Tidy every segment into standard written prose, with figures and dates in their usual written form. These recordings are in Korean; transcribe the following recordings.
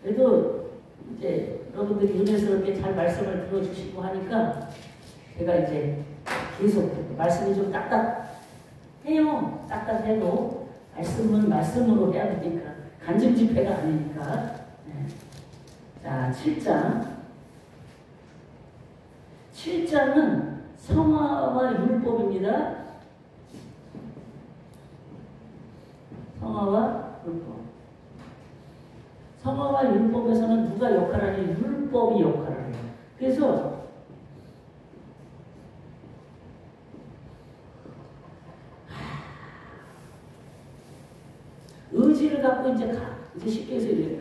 그래도 이제 여러분들이 은혜스럽게 잘 말씀을 들어주시고 하니까 제가 이제 계속 말씀이 좀 딱딱해요. 딱딱해도 말씀은 말씀으로 해야 되니까 간증 집회가 아니니까. 네. 자, 7장은 성화와 율법입니다. 성화와 율법. 성화와 율법에서는 누가 역할하냐? 율법이 역할을 해요. 그래서 의지를 갖고 이제 쉽게 해서 이제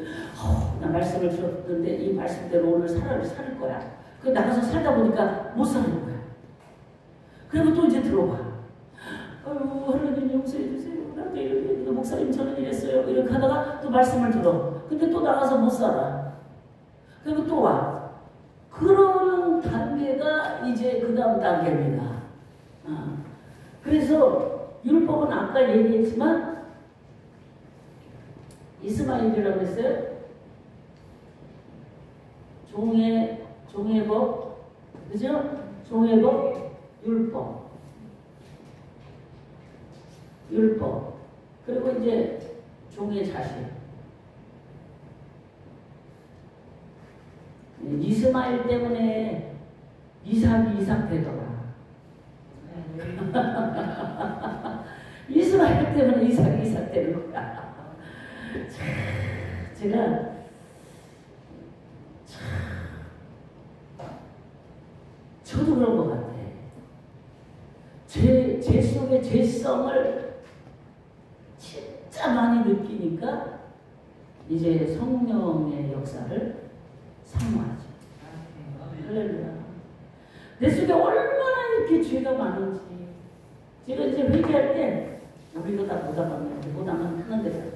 나 말씀을 들었는데 이 말씀대로 오늘 살 거야. 그 나가서 살다 보니까 못 사는 거야. 그리고 또 이제 들어봐. 아유, 하나님 용서해 주세요. 나도 이렇게 목사님 저는 이랬어요. 이렇게 하다가 또 말씀을 들어. 근데 또 나가서 못 살아. 그리고 또 와. 그러는 단계가 이제 그 다음 단계입니다. 그래서 율법은 아까 얘기했지만 이스마엘이라고 했어요. 종회법, 그죠? 종회법, 율법. 그리고 이제 종의 자식. 이스마엘 때문에 이삭 되더라. 이스마엘 때문에 이삭 되는 거야. 제가 저도 그런 것 같아. 제 속의 죄성을 진짜 많이 느끼니까 이제 성령의 역사를 사모하죠. 할렐루야. 내 속에 얼마나 이렇게 죄가 많은지. 제가 이제 회개할 때 우리도 다 보다만 하는데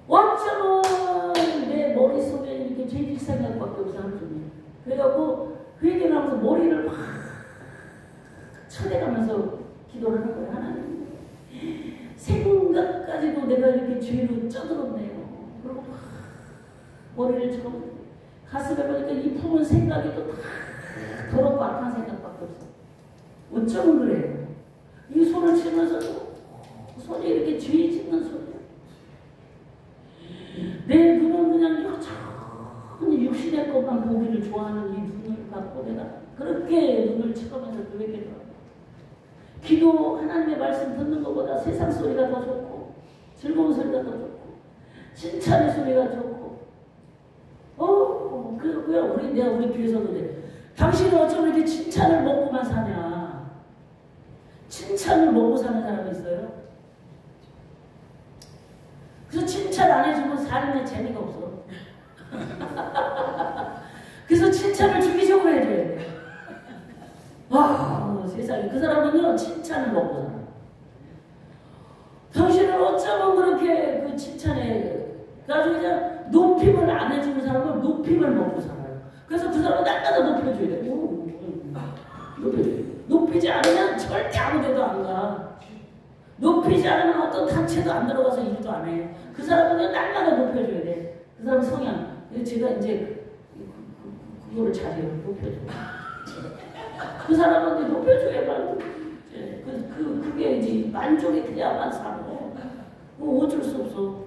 어쩌면 내 머릿속에 이렇게 죄질 생각밖에 없어 하루 종일. 그래갖고 회개를 하면서 머리를 막 쳐내가면서 기도를 하는 거예요. 하나님, 생각까지도 내가 이렇게 죄로 쪄들었네요. 그리고 막 머리를 쳐 가슴에 보니까 이 품은 생각이 또 다 더럽고 악한 생각밖에 없어. 어쩌면 그래요. 이 손을 치면서도 손이 이렇게 죄 짓는 소리야. 내 눈은 그냥 여전히 육신의 것만 보기를 좋아하는 이 눈을 갖고 내가 그렇게 눈을 쳐가면서 그렇게 기도 하나님의 말씀 듣는 것보다 세상 소리가 더 좋고 즐거운 소리가 더 좋고 칭찬의 소리가 좋고 내가 우리 교회에서도 그래. 당신은 어쩜 이렇게 칭찬을 먹고만 사냐. 칭찬을 먹고 사는 사람이 있어요? 그래서 칭찬 안 해주면 삶에 재미가 없어. 그래서 칭찬을 주기적으로 해줘야 돼. 와, 세상에. 그 사람은요, 칭찬을 먹고 살아. 당신은 어쩌면 그렇게 그 칭찬에, 가지고 그냥 높임을 안 해주는 사람은 높임을 먹고 살아요. 그래서 그 사람은 날마다 높여줘야 돼. 높여줘야 돼. 높이지 않으면 절대 아무 데도 안 가. 높이지 않으면 어떤 단체도 안 들어가서 일도 안 해. 그 사람은 날마다 높여줘야 돼. 그 사람 성향. 제가 이제 그거를 잘해요. 높여줘. 그 사람한테 높여줘야만 그게 이제 만족이 돼야만 사고. 뭐 어쩔 수 없어.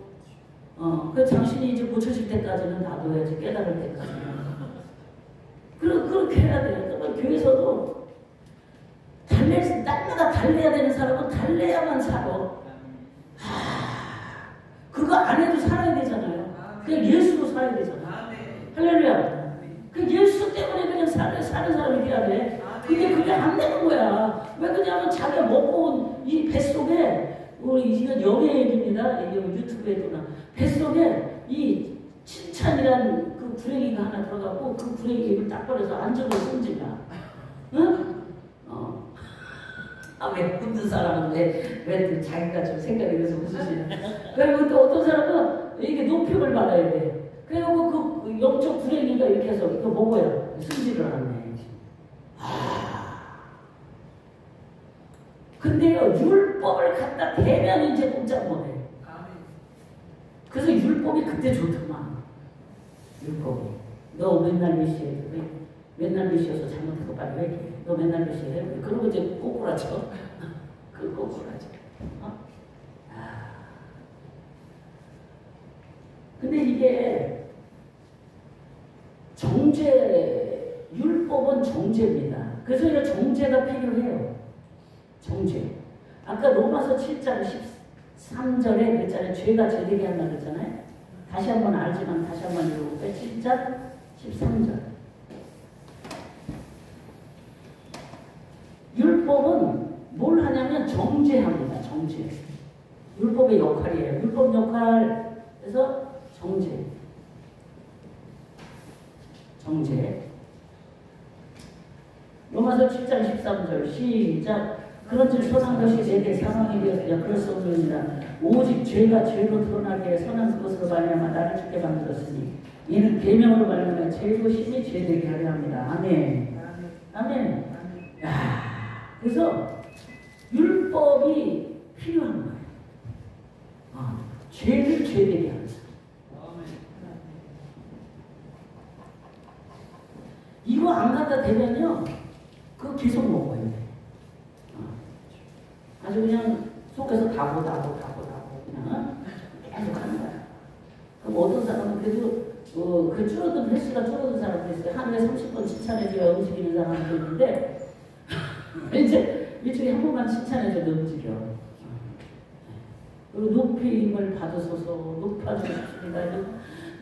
그 당신이 이제 고쳐질 때까지는 놔둬야지. 깨달을 때까지는. 그렇게 해야 돼요. 그러니까 교회에서도 날마다 달래야 되는 사람은 달래야만 살아. 그거 안 해도 살아야 되잖아요. 그냥 예수로 살아야 되잖아. 할렐루야. 그 예수 때문에 그냥 사는 사람이 돼야 돼. 그게 안 되는 거야. 왜 그러냐면 자기가 먹고 온 이 뱃속에, 이건 영의 얘기입니다. 유튜브에도 나. 뱃속에 이 칭찬이란 그 구렁이가 하나 들어가고 그 구렁이 입을 딱 벌려서 안정을 승질나. 응? 왜 웃는 사람은 왜 자기가 좀 생각이 그래서 웃으시나. 그리고 또 어떤 사람은 이게 높임을 받아야 돼. 그리고 그 영적 구렁이가 이렇게 해서 이거 먹어야 승질을 하네. 근데요, 율법을 갖다 대면 이제 꼼짝 못해. 그래서 율법이 그때 좋더만. 율법이. 너 맨날 몇 시에 맨날 몇 시여서 잘못한 거 빨리 회개해. 너 맨날 몇 시에 해. 그러고 이제 꼬꾸라져. 그 꼬꾸라져. 근데 이게 정죄, 율법은 정죄입니다. 그래서 이 정죄가 필요해요. 정죄. 아까 로마서 7장 13절에 그랬잖아요. 죄가 죄되게 한다 그랬잖아요. 다시 한번 알지만 다시 한번 읽어볼까요? 7장 13절. 율법은 뭘 하냐면 정죄합니다. 정죄. 율법의 역할이에요. 율법 역할에서 정죄. 정죄. 로마서 7장 13절 시작. 그런즉 선한 것이 내게 사망이 되었으냐 그럴 수 없느니라. 오직 죄가 죄로 드러나게 선한 것으로 말미암아 나를 죽게 만들었으니 이는 계명으로 말미암아 죄로 심히 죄되게 하려 합니다. 아멘. 아멘. 야, 그래서 율법이 필요한 거예요. 죄를 죄되게 하는 거. 이거 안 갖다 대면요, 그거 계속 먹어야 돼. 아주 그냥 속에서 다고 그냥 계속 하는 거야. 그럼 어떤 사람은 그래도 그 줄어든 횟수가 줄어든 사람도 있어요. 하루에 30번 칭찬해줘야 움직이는 사람도 있는데 이제 일주일에 한 번만 칭찬해줘도 움직여. 그리고 높임을 받으소서 높아주십니다.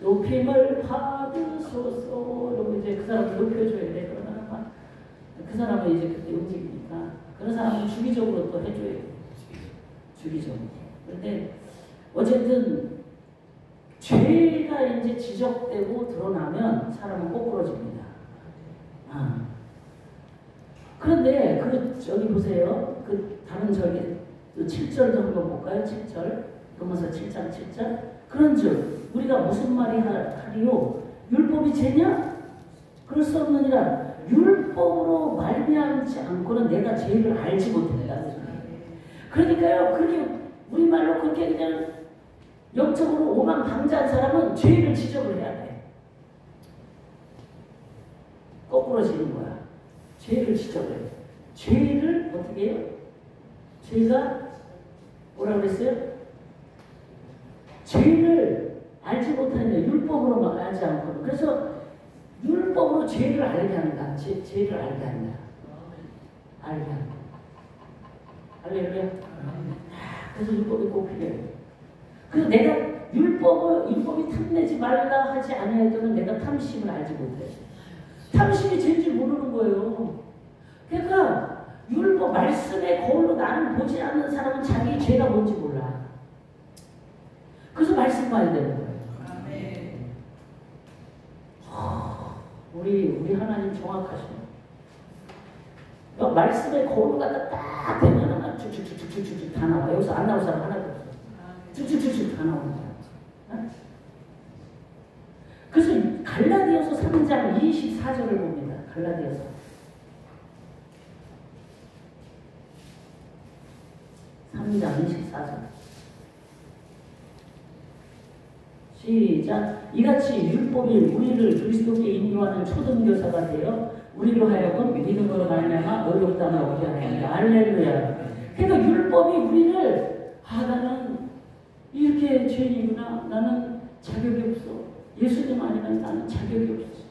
높임을 받으소서 이러고 이제 그 사람을 높여줘야 돼. 그러면 그 사람은 이제 그때 움직이니까 그런 사람은 주기적으로 또 해줘야 돼. 주기적으로. 그런데 어쨌든 죄가 이제 지적되고 드러나면 사람은 꼬꾸러집니다. 그런데 저기 보세요. 다른 저기 7절도 한번 볼까요? 7절. 로마서 7장 7절. 그런즉 우리가 무슨 말이 하리요? 율법이 죄냐? 그럴 수 없느니라. 율법으로 말미암지 않고는 내가 죄를 알지 못한다. 그러니까요, 그렇게 우리말로 그렇게 그냥 영적으로 오만방자한 사람은 죄를 지적을 해야 돼. 거꾸로지는 거야. 죄를 지적을 해. 죄를 어떻게 해요? 죄가 뭐라고 그랬어요? 죄를 알지 못하는 율법으로만 알지 않고. 그래서 율법으로 죄를 알게 한다. 죄를 알게 한다. 알게 한다. 할렐루야. 그래서 율법이 꼭 필요해요. 그래서 내가 율법이 탐내지 말라 하지 아니하더라도 내가 탐심을 알지 못해. 탐심이 죄인 줄 모르는 거예요. 그러니까 율법 말씀의 거울로 나를 보지 않는 사람은 자기 죄가 뭔지 몰라. 그래서 말씀 봐야 되는 거예요. 우리 하나님 정확하시네. 말씀의 거울로 갖다 딱 대면 쭉쭉쭉쭉쭉 다 나와. 여기서 안 나올 사람 하나도 없어. 쭉쭉쭉쭉 다 나오는 거야. 그래서 갈라디아서 3장 24절을 봅니다. 갈라디아서. 시작. 이같이 율법이 우리를 그리스도께 인도하는 초등교사가 되어 우리로 하여금 믿음으로 말미암아 어렵다함을 얻게 하느니라. 할렐루야. 그러니까 율법이 우리를 나는 이렇게 죄인이구나. 나는 자격이 없어. 예수님 아니면 나는 자격이 없어.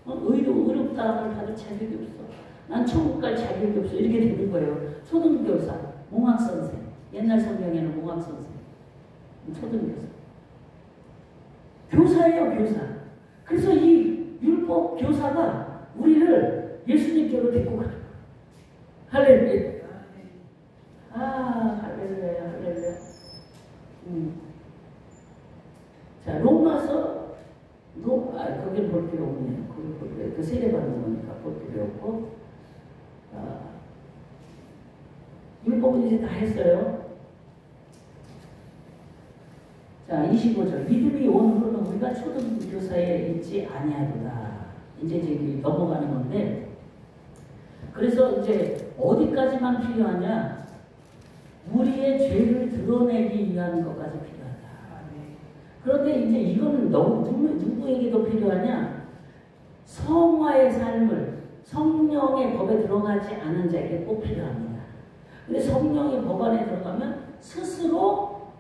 어렵다함을 받을 자격이 없어. 난 천국 갈 자격이 없어. 이렇게 되는 거예요. 초등교사, 몽학선생. 옛날 성경에는 몽학선생. 초등교사. 교사예요, 교사. 그래서 이 율법 교사가 우리를 예수님께로 데리고 가는 거예요. 할렐루야. 할렐루야, 할렐루야. 자, 로마서, 거기 볼 필요 없네요. 거기 볼 필요, 그 세례받는 거니까 볼 필요 없고. 율법은 이제 다 했어요. 자, 25절. 믿음이 온 후로는 우리가 초등교사에 있지 아니하도다. 이제 저기 넘어가는 건데, 그래서 이제 어디까지만 필요하냐? 우리의 죄를 드러내기 위한 것까지 필요하다. 그런데 이제 이거는 누구에게도 필요하냐? 필요하냐? 성화의 삶을 성령의 법에 들어가지 않은 자에게 꼭 필요합니다. 근데 성령의 법 안에 들어가면 스스로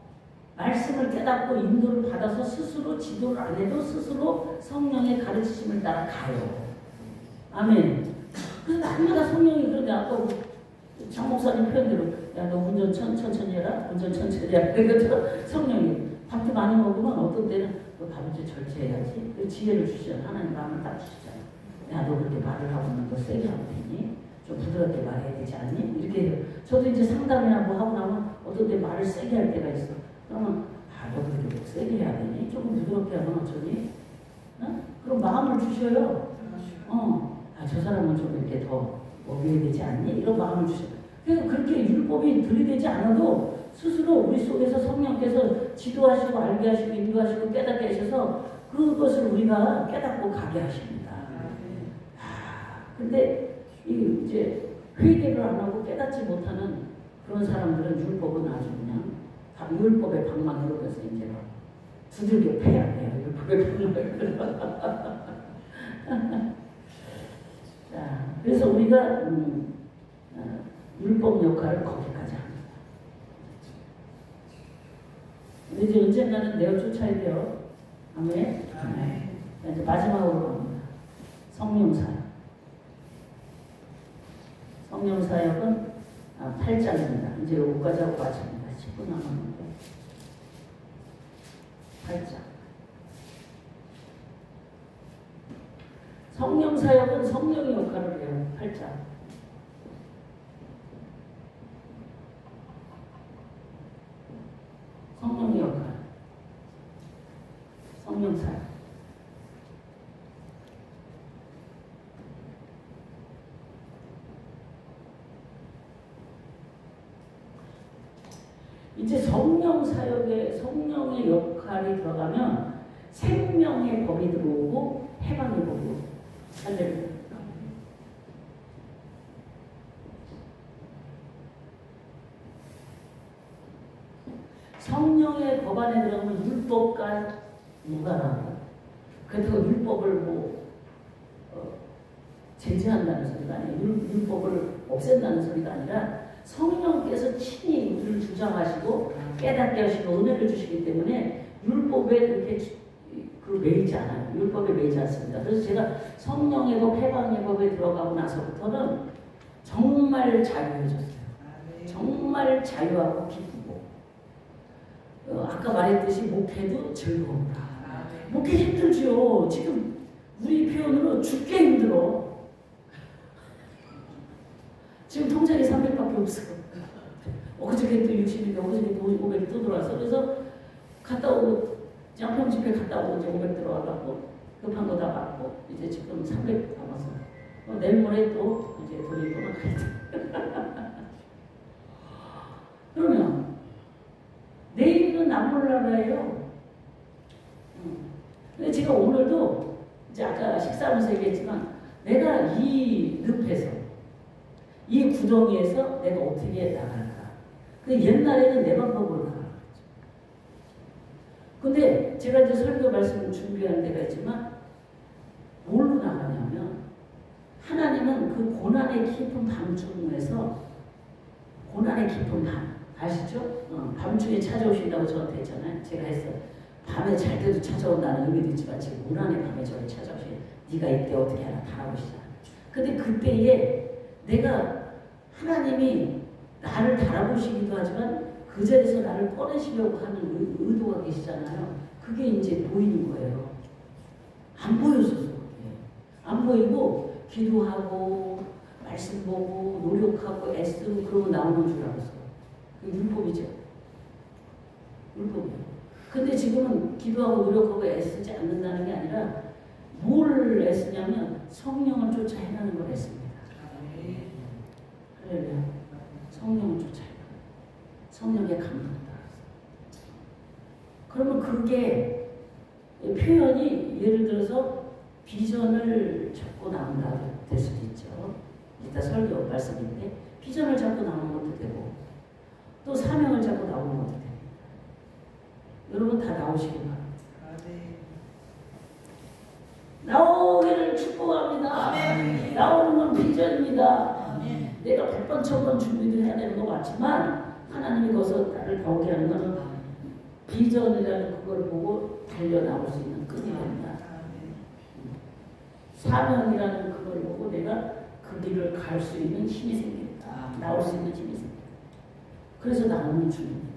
말씀을 깨닫고 인도를 받아서 스스로 지도를 안 해도 스스로 성령의 가르치심을 따라 가요. 아멘. 그래서 날마다 성령이 그런데 아까 장 목사님 표현대로 야 너 운전 천천히 해라. 운전 천천히 해라. 그래서 성령이 밥도 많이 먹으면 어떤 때는 너 밥을 좀 절제해야지. 그 지혜를 주시잖아. 하나님 마음을 딱 주시잖아. 야 너 그렇게 말을 하고는 너 세게 하면 되니? 좀 부드럽게 말해야 되지 않니? 이렇게 해요. 저도 이제 상담이나 뭐 하고 나면 어떤 때 말을 세게 할 때가 있어. 그러면 너 그렇게 뭐 세게 해야 되니? 조금 부드럽게 하면 어쩌니? 어? 그럼 마음을 주셔요. 저 사람은 좀 이렇게 더 먹여야 되지 않니? 이런 마음을 주셔요. 그래서 그렇게 율법이 들이대지 않아도 스스로 우리 속에서 성령께서 지도하시고 알게 하시고 인도하시고 깨닫게 하셔서 그것을 우리가 깨닫고 가게 하십니다. 근데 이제 회개를 안 하고 깨닫지 못하는 그런 사람들은 율법은 아주 그냥 율법의 방망이로 그래서 이제 막 두들겨 패야 돼요. 율법의 방망이로. 자, 그래서 우리가 율법 역할을 거기까지 합니다. 근데 이제 언젠가는 내어 쫓아야 돼요. 아멘. 이제 마지막으로 갑니다. 성령사역. 성령사역은 8장입니다. 이제 여기까지 하고 마칩니다. 10분 남았는데 8장. 성령사역은 성령의 역할을 해요. 8장. 성령의 역할. 성령사역. 이제 성령의 역할이 들어가면 생명의 법이 들어오고 해방의 법이 들어오고. 할렐루야. 성령의 법 안에 들어가면 율법과 무관하고, 그렇다고 율법을 제재한다는 소리가 아니에요. 율법을 없앤다는 소리가 아니라 성령께서 친히 우리를 주장하시고 깨닫게 하시고 은혜를 주시기 때문에 율법에 그렇게 매이지 않아요. 율법에 매이지 않습니다. 그래서 제가 성령의 법, 해방의 법에 들어가고 나서부터는 정말 자유해졌어요. 정말 자유하고 기쁘고, 아까 말했듯이 목회도 즐거워라. 목회 힘들지요. 지금 우리 표현으로 죽게 힘들어. 지금 통장에 300밖에 없어. 어저께 또 60인데 어저께 또 500이 또 들어와서 그래서 갔다 오고 양평 집회 갔다 오고 이제 500 들어와갖고 급한 거 다 받고 이제 지금 300 남았어. 내일 모레 또 이제 돈이 또 나가야 돼. 그러면 내일은 남몰라라예요. 근데 제가 오늘도 이제 아까 식사하면서 얘기했지만 내가 이 늪에서 이 구덩이에서 내가 어떻게 나갈까? 근데 옛날에는 내 방법으로 나가는 거죠. 근데 제가 이제 설교 말씀을 준비하는 데가 있지만 뭘로 나가냐면 하나님은 그 고난의 깊은 밤중에서 고난의 깊은 밤 아시죠? 밤중에 찾아오신다고 저한테 했잖아요. 제가 했어요. 밤에 잘 때도 찾아온다는 의미도 있지만 지금 고난의 밤에 저를 찾아오신 네가 이때 어떻게 하나 달아보시잖아. 근데 그때에 내가 하나님이 나를 달아보시기도 하지만 그 자리에서 나를 꺼내시려고 하는 의도가 계시잖아요. 그게 이제 보이는 거예요. 안 보였었어. 안 보이고 기도하고 말씀 보고 노력하고 애쓰고 그러고 나오는 줄 알았어. 그게 율법이죠. 율법이에요. 근데 지금은 기도하고 노력하고 애쓰지 않는다는 게 아니라 뭘 애쓰냐면 성령을 쫓아 행하는 걸 애씁니다. 그래요. 성령을 쫓아 성령의 감동을 따라서. 그러면 그게 표현이 예를 들어서 비전을 잡고 나온다 될 수도 있죠. 이따 설교 말씀인데 비전을 잡고 나오는 것도 되고 또 사명을 잡고 나오는 것도 됩니다. 여러분 다 나오시기 바랍니다. 나오기를 축복합니다. 아멘. 나오는 건 비전입니다. 아멘. 내가 100번 1000번 준비를 해야 되는 것 같지만 하나님이 거기서 나를 나오게 하는 것은 비전이라는 그걸 보고 달려나올 수 있는 끈이 됩니다. 사명이라는 그걸 보고 내가 그 길을 갈 수 있는 힘이 생깁니다. 나올 수 있는 힘이 생깁니다. 그래서 나오는 중입니다.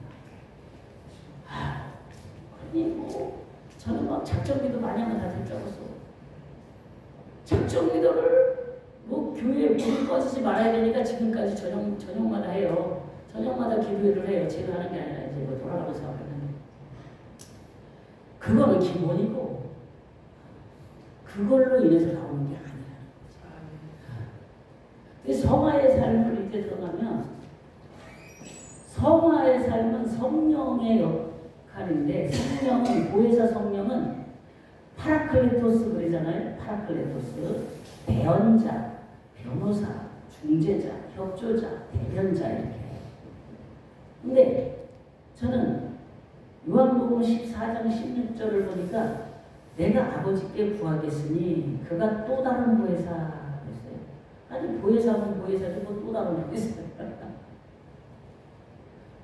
아니 뭐 저는 막 작정기도 많이 하면 다될 줄 알았어. 작정기도를 뭐 교회에 불 꺼지지 말아야 되니까 지금까지 저녁마다 해요. 저녁마다 기도회를 해요. 제가 하는 게 아니라 이제 뭐 돌아가면서 하거든요. 그거는 기본이고 그걸로 인해서 나오는 게 아니야. 성화의 삶을 이제 들어가면 성화의 삶은 성령의 역할인데 성령은 보혜사 성령은 파라클레토스 그러잖아요. 파라클레토스 대언자, 변호사, 중재자, 협조자, 대변자 이렇게. 근데 저는 요한복음 14장 16절을 보니까 내가 아버지께 구하겠으니 그가 또 다른 보혜사 그랬어요. 아니 보혜사는 보혜사지 뭐 또 다른 보혜사.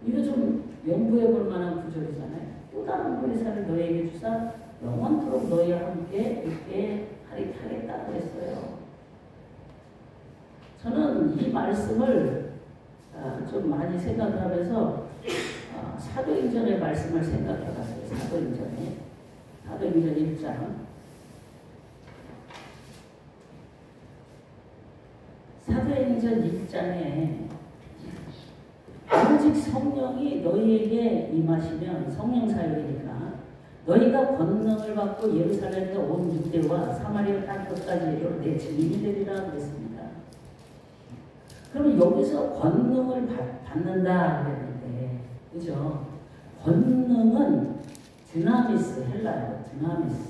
이거 좀 연구해 볼 만한 구절이잖아요. 또 다른 보혜사를 너에게 주사 영원토록 너희와 함께 있게 하겠다 그랬어요. 저는 이 말씀을 좀 많이 생각을 하면서 사도행전의 말씀을 생각해 봤어요. 사도행전 1장. 사도행전 1장에 오직 성령이 너희에게 임하시면 성령 사역이니까 너희가 권능을 받고 예루살렘과 온 유대와 사마리아 땅 끝까지 이르러 내 증인이 되리라 그랬습니다. 그러면 여기서 권능을 받는다 그랬는데, 그죠? 권능은 드나미스, 헬라어 드나미스.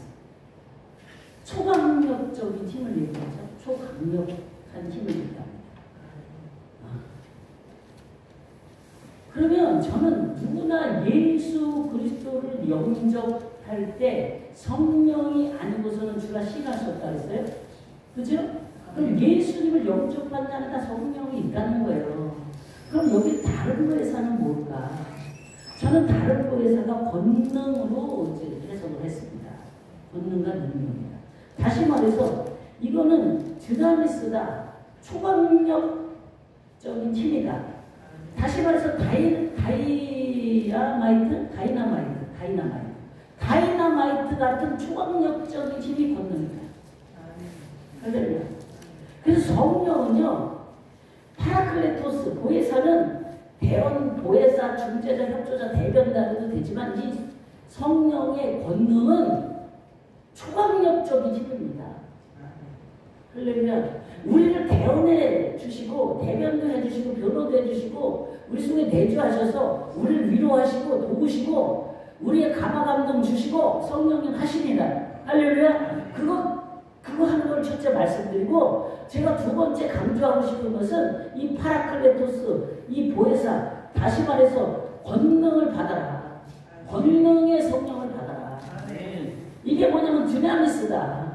초강력적인 힘을 얘기하죠. 초강력한 힘을 얘기합니다. 그러면 저는 누구나 예수 그리스도를 영접할 때 성령이 아니고서는 주가 시인할 수 없다 그랬어요? 그죠? 그럼 예수님을 영접한 자는 다 성령이 있다는 거예요. 그럼 여기 다른 보혜사는 뭘까? 저는 다른 보혜사가 권능으로 이제 해석을 했습니다. 권능과 능력이다. 다시 말해서 이거는 드나미스다. 초강력적인 힘이다. 다시 말해서 다이나마이트 같은 초강력적인 힘이 권능이다. 할렐루야. 그래서 성령은요, 파라클레토스, 보혜사는 대언, 보혜사, 중재자, 협조자, 대변자도 되지만 이 성령의 권능은 초강력적인 힘입니다. 할렐루야. 우리를 대언해 주시고 대변도 해주시고 변호도 해주시고 우리 속에 내주하셔서 우리를 위로하시고 도우시고 우리의 감화감동 주시고 성령님 하십니다. 할렐루야. 그거 하는 걸 첫째 말씀드리고 제가 두 번째 강조하고 싶은 것은 이 파라클레토스, 이 보혜사, 다시 말해서 권능을 받아라. 권능의 성령을 받아라. 이게 뭐냐면 드나미스다.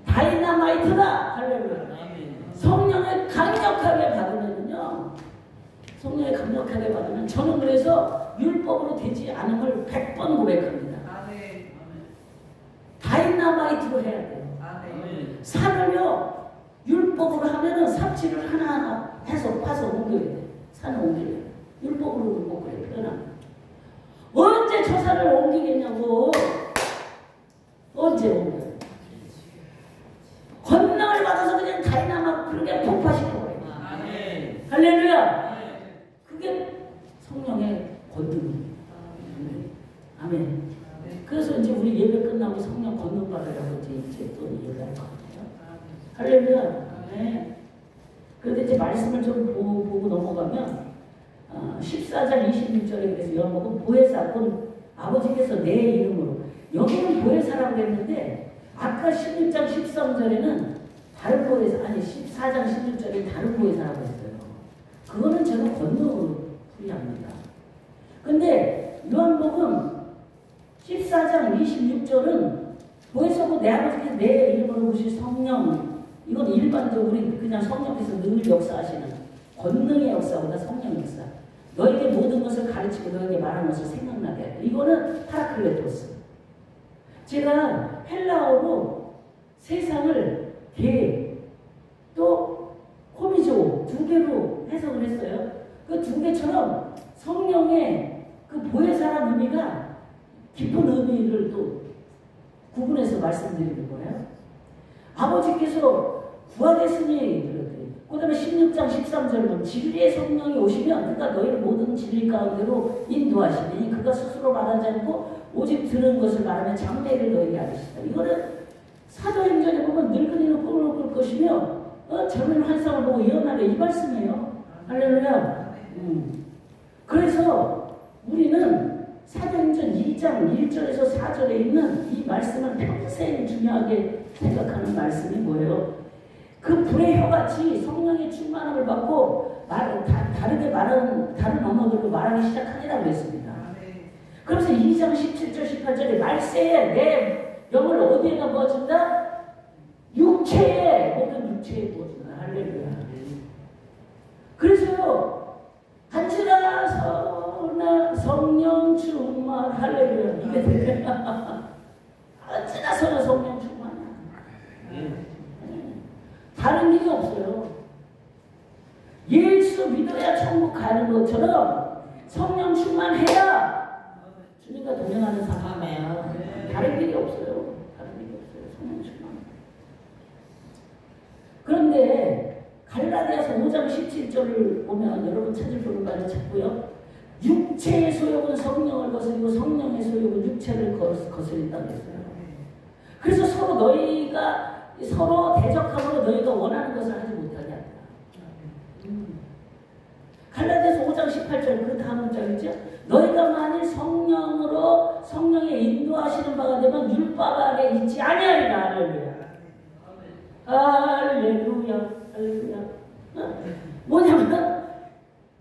다이나마이트다. 할렐루야. 성령을 강력하게 받으면요. 성령을 강력하게 받으면 저는 그래서 율법으로 되지 않은 걸 100번 고백합니다. 다이나마이트로 해야 돼요. 산을요. 율법으로 하면은 삽질을 하나하나 해서 파서 옮겨야 돼. 산을 옮겨야 돼. 율법으로 못 그래. 표현합니다. 언제 저 산을 옮기겠냐고. 언제 옮겨요. 권능을 받아서 그냥 다이나마이트로 그냥 폭파시켜버려요. 할렐루야. 그게 성령의 권능입니다. 아멘. 그래서 이제 우리 예배 끝나고 성령 권능 받으라고 이제 또 얘기할 거거든요. 할렐루야. 아멘. 그런데 이제 말씀을 좀 보고 넘어가면 14장 26절에 그래서 요한복음 보혜사 곧 아버지께서 내 이름으로 여기는 보혜사라고 했는데 아까 16장 13절에는 다른 보혜사, 아니 14장 16절에 다른 보혜사라고 했어요. 그거는 제가 권능으로 풀이합니다. 근데 요한복음 14장 26절은 거기서 뭐 내 아버지께서 내 이름으로 오실 성령, 이건 일반적으로 우리 그냥 성령께서 늘 역사하시는 권능의 역사보다 성령 역사. 너에게 모든 것을 가르치고 너에게 말하는 것을 생각나게 해. 이거는 파라클레토스. 제가 헬라어로 세상을 개, 또 코미조 두 개로 해석을 했어요. 그 두 개처럼 성령의 그 보혜사란 의미가 깊은 의미를 또 구분해서 말씀드리는 거예요. 아버지께서 구하겠으니, 그 다음에 16장 13절은 진리의 성령이 오시면 그가 너희를 모든 진리 가운데로 인도하시니 그가 스스로 말하지 않고 오직 들은 것을 말하면 장래를 너희에게 알리시다. 이거는 사도행전에 보면 늙은이는 꿈을 꿀 것이며 젊은 환상을 보고 예언하려, 이 말씀이에요. 할렐루야. 그래서 우리는 사도행전 2장 1절에서 4절에 있는 이 말씀을 평생 중요하게 생각하는 말씀이 뭐예요? 그 불의 혀같이 성령의 충만함을 받고 다르게 말하는 다른 언어들로 말하기 시작하니라고 했습니다. 그래서 2장 17절 18절에 말세에 내 영을 어디에다 부어준다? 육체에, 모든 육체에 부어준다. 할렐루야. 그래서요, 한지라 서나 성령 충만, 할렐루야. 이게 되냐? 한지라 서나 성령 충만이야. 다른 길이 없어요. 예수 믿어야 천국 가는 것처럼 성령 충만해야 주님과 동행하는 사람이야. 다른 길이 없어요. 다른 길이 없어요. 성령 충만. 그런데 갈라디아서 5장 17절을 보면 여러분 찾을 부분 많이 찾고요. 육체의 소욕은 성령을 거스리고 성령의 소욕은 육체를 거스린다고 했어요. 그래서 서로 대적함으로 너희가 원하는 것을 하지 못하게 한다. 갈라디아서 5장 18절 그 다음 문장이죠. 너희가 만일 성령으로 성령의 인도하시는 바가 되면 율법 아래 있지 아니하리라. 할렐루야. 할렐루야. 할렐루야. 뭐냐면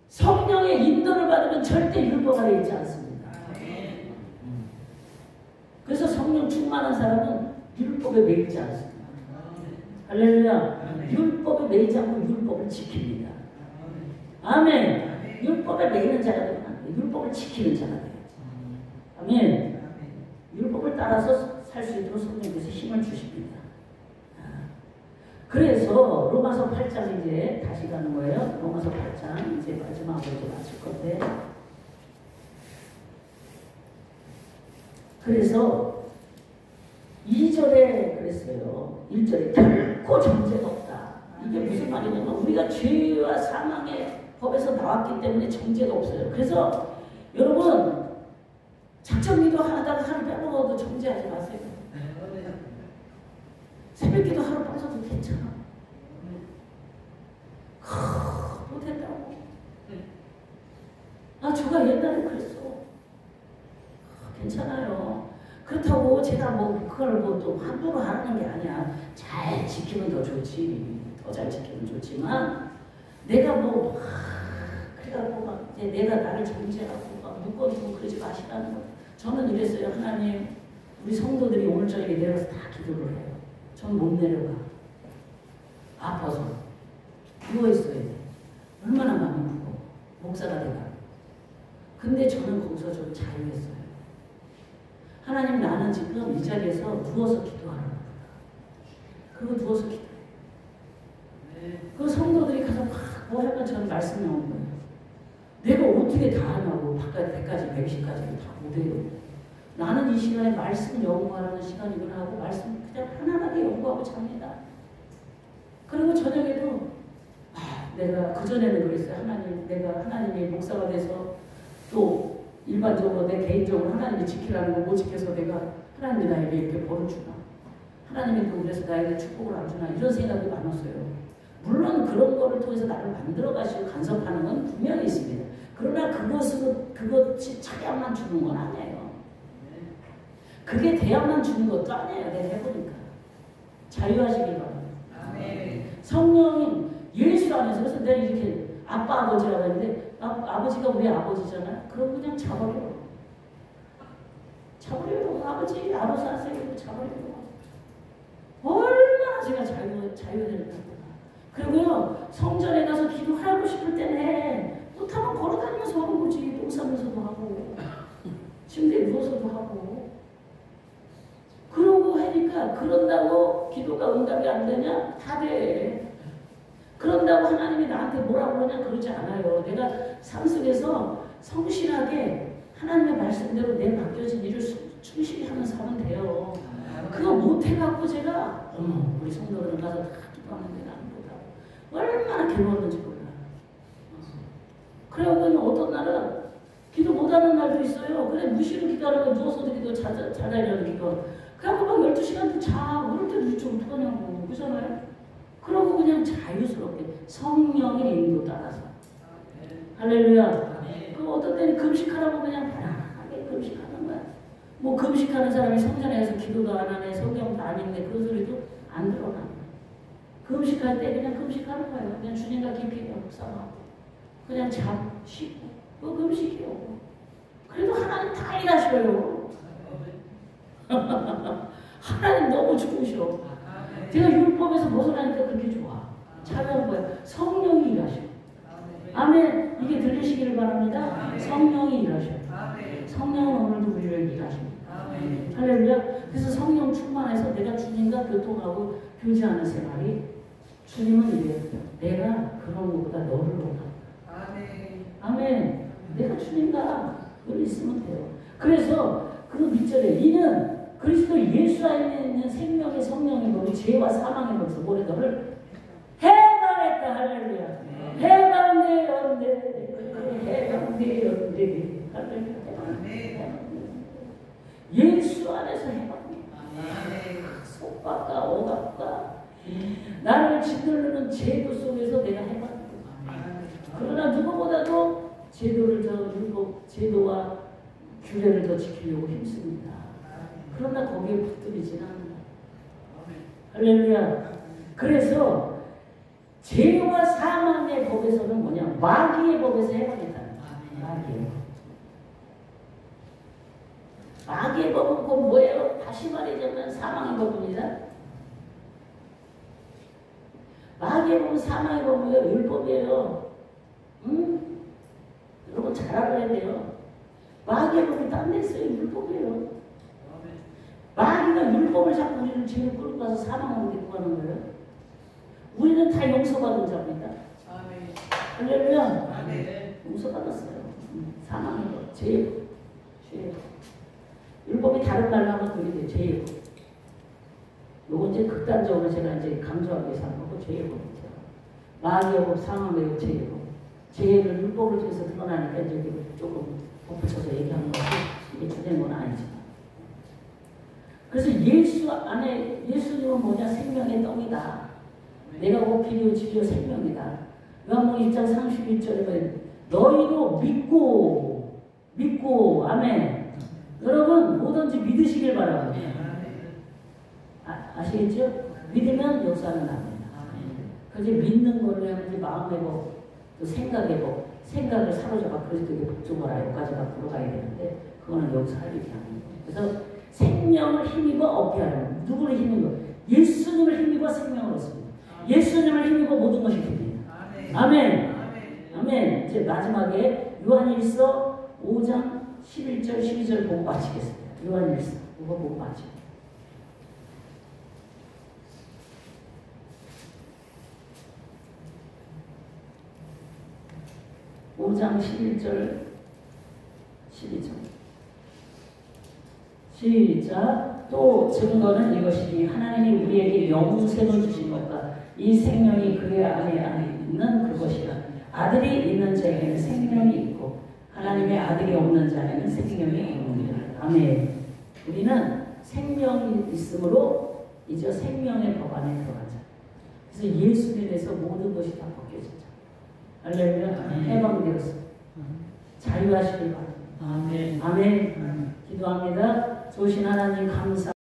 성령의 인도를 받으면 절대 율법 아래 있지 않습니다. 그래서 성령 충만한 사람은 율법에 매이지 않습니다. 할렐루야. 율법에 매이지 않고 율법을 지킵니다. 아멘. 율법에 매이는 자가 되면 안 돼요. 율법을 지키는 자가 돼요. 아멘. 율법을 따라서 살 수 있도록 성령께서 힘을 주십니다. 그래서 로마서 8장 이제 다시 가는 거예요. 로마서 8장 이제 마지막으로 이제 마칠 건데. 그래서 2절에 그랬어요. 1절에 결코 정죄가 없다. 이게 무슨 말이냐면 우리가 죄와 사망의 법에서 나왔기 때문에 정죄가 없어요. 그래서 여러분 작정기도 하다가 하루 빼먹어도 정죄하지 마세요. 새벽기도 하루 빠져도 괜찮아. 못했다고. 저가 옛날에 그랬어. 괜찮아요. 그렇다고 제가 뭐 그걸 뭐 또 함부로 하는 게 아니야. 잘 지키면 더 좋지. 더 잘 지키면 좋지만 내가 뭐 그래갖고 막 이제 내가 나를 정죄하고 막 묶어두고 그러지 마시라는 거. 저는 이랬어요. 하나님, 우리 성도들이 오늘 저녁에 내려서 다 기도를 해요. 전 못 내려가. 아파서 누워있어야 돼. 얼마나 마음이 무거워. 목사가 돼가. 근데 저는 거기서 좀 자유했어요. 하나님, 나는 지금 이 자리에서 누워서 기도하는 거다. 그리고 누워서 기도해. 그 성도들이 가서 막 뭐 하면 저는 말씀이 나오는 거예요. 내가 어떻게 다 하냐고. 바깥 100가지, 120가지를 다 못해요. 나는 이 시간에 말씀 연구하는 시간이구나 하고 말씀 그냥 편안하게 연구하고 잡니다. 그리고 저녁에도 내가 그전에는 그랬어요. 하나님, 내가 하나님의 목사가 돼서 또 일반적으로 내 개인적으로 하나님이 지키라는 거 못 지켜서 내가 하나님이 나에게 이렇게 벌을 주나, 하나님이 또 그래서 나에게 축복을 안 주나, 이런 생각이 많았어요. 물론 그런 거를 통해서 나를 만들어 가시고 간섭하는 건 분명히 있습니다. 그러나 그것이 차량만 주는 건 아니에요. 그게 대야만 주는 것도 아니에요. 내가 해보니까. 자유하시길 바랍니다. 성령이 예수 안에서, 그래서 내가 이렇게 아빠 아버지라고 했는데 아버지가 우리 아버지잖아요. 그럼 그냥 잡아버려요. 아버지 알아서 하세요. 잡아버려요. 자유를 갖고 그리고요 성전에 가서 기도하고 싶을 때는 해. 못하면 걸어다니면서 하는 거지. 똥 싸면서도 하고 침대에 누워서도 하고 그러고 하니까 그런다고 기도가 응답이 안 되냐? 다 돼. 그런다고 하나님이 나한테 뭐라 그러냐? 그러지 않아요. 내가 삶 속에서 성실하게 하나님의 말씀대로 내 맡겨진 일을 충실히 하면서 하면 돼요. 그거 못해갖고 제가 우리 성도들은 가서 다 기도하는데 나는 못하고 얼마나 괴로웠는지 몰라. 그래갖고 어떤 날은 기도 못하는 날도 있어요. 그래 무시로 기도하라고 누워서도 기도 자다리라도 기도. 그래갖고 막 12시간도 자. 그럴 때도 유튜브 어떡하냐고. 그잖아요. 그러고 그냥 자유스럽게 성령의 인도 따라서. 할렐루야. 그 어떤 때는 금식하라고 그냥 편안하게 금식하는 거야. 뭐 금식하는 사람이 성전에 서 기도도 안 하네, 성경도 안 읽네, 그런 소리도 안 들어나. 금식할 때 그냥 금식하는 거예요. 그냥 주님과 깊이 묵상하고 그냥 쉬고 그거 금식이요. 그래도 하나님 다 일하셔요. 하나님 너무 좋으셔. 제가 율법에서 벗어나니까 그렇게 좋아. 참여한 거예요. 성령이 일하셔. 아멘. 이게 들리시기를 바랍니다. 성령이 일하셔. 성령은 오늘도 우리를 일하십니다. 할렐루야. 그래서 성령 충만해서 내가 주님과 교통하고 교제하는 생활이 주님은 이래요. 내가 그런 것보다 너를 원한다. 아멘. 내가 주님과 늘 있으면 돼요. 그래서 그 밑절에 이는 그리스도 예수 안에 있는 생명의 성령이 너희 죄와 사망의 법에서 모래 너를 해방했다. 할렐루야. 해방되었네. 해방되었네. 할렐루야. 예수 안에서 해방됩니다. 속박과 억압과 나를 짓누르는 제도 속에서 내가 해방됩니다. 그러나 누구보다도 율법 제도와 규례를 더 지키려고 힘씁니다. 그러나 거기에 붙들리지는 않는다. 할렐루야. 그래서 죄와 사망의 법에서는 뭐냐? 마귀의 법에서 해방했다는 거예요. 마귀의 법은 곧 뭐예요? 다시 말하자면 사망의 법입니다. 마귀의 법은 사망의 법이에요. 율법이에요. 여러분 잘 알아야 돼요. 마귀의 법이 딴 데 있어요. 율법이에요. 마귀가 율법을 잡고 우리를 죄로 끌고 가서 사망으로 데리고 가는 거예요. 우리는 다 용서받은 자입니다. 할렐루야. 용서받았어요. 사망의 법, 죄의 법. 율법이 다른 말로 하면 그게 돼요. 죄의 법. 요거 이제 극단적으로 제가 이제 강조하기 위해서 하는 거고 죄의 법이죠. 마귀의 법, 사망의 법, 죄의 법. 죄를 율법을 통해서 드러나니까 이제 조금 덧붙여서 얘기하는 거고 이게 주된 건 아니지만. 그래서 예수 안에 예수님은 뭐냐? 생명의 떡이다. 내가 곧 길이요 진리요 생명이다. 요한복음 1장 31절에 보면 너희도 믿고 아멘. 여러분 뭐든지 믿으시길 바랍니다. 아시겠죠? 믿으면 역사는 납니다. 그래서 믿는 걸로 하면 이제 마음의 법, 또 생각의 법, 생각을 사로잡아 그리스도에게 복종하라 여기까지가 들어가야 되는데 그거는 여기서 할 일이 아니에요. 그래서 생명을 힘입어 얻게 하려면 누구를 힘입어? 예수님을 힘입어 생명을 얻습니다. 예수님을 힘입어 모든 것이 됩니다. 아멘. 아멘. 이제 마지막에 요한일서 5장 11절 12절 보고 마치겠습니다. 요한일서 이거 보고 마치고 5장 11절 12절 시작. 또 증거는 이것이니 하나님이 우리에게 영생을 주신 것과 이 생명이 그의 안에 있는 그것이라. 아들이 있는 자에게는 생명이 있고 하나님의 아들이 없는 자에게는 생명이 없느니라. 아멘. 우리는 생명이 있으므로 이제 생명의 법 안에 들어가자. 그래서 예수님에서 모든 것이 다 벗겨지자. 할렐루야. 해방되었어. 자유하시길 바랍니다. 아멘. 아멘. 기도합니다. 좋으신 하나님 감사.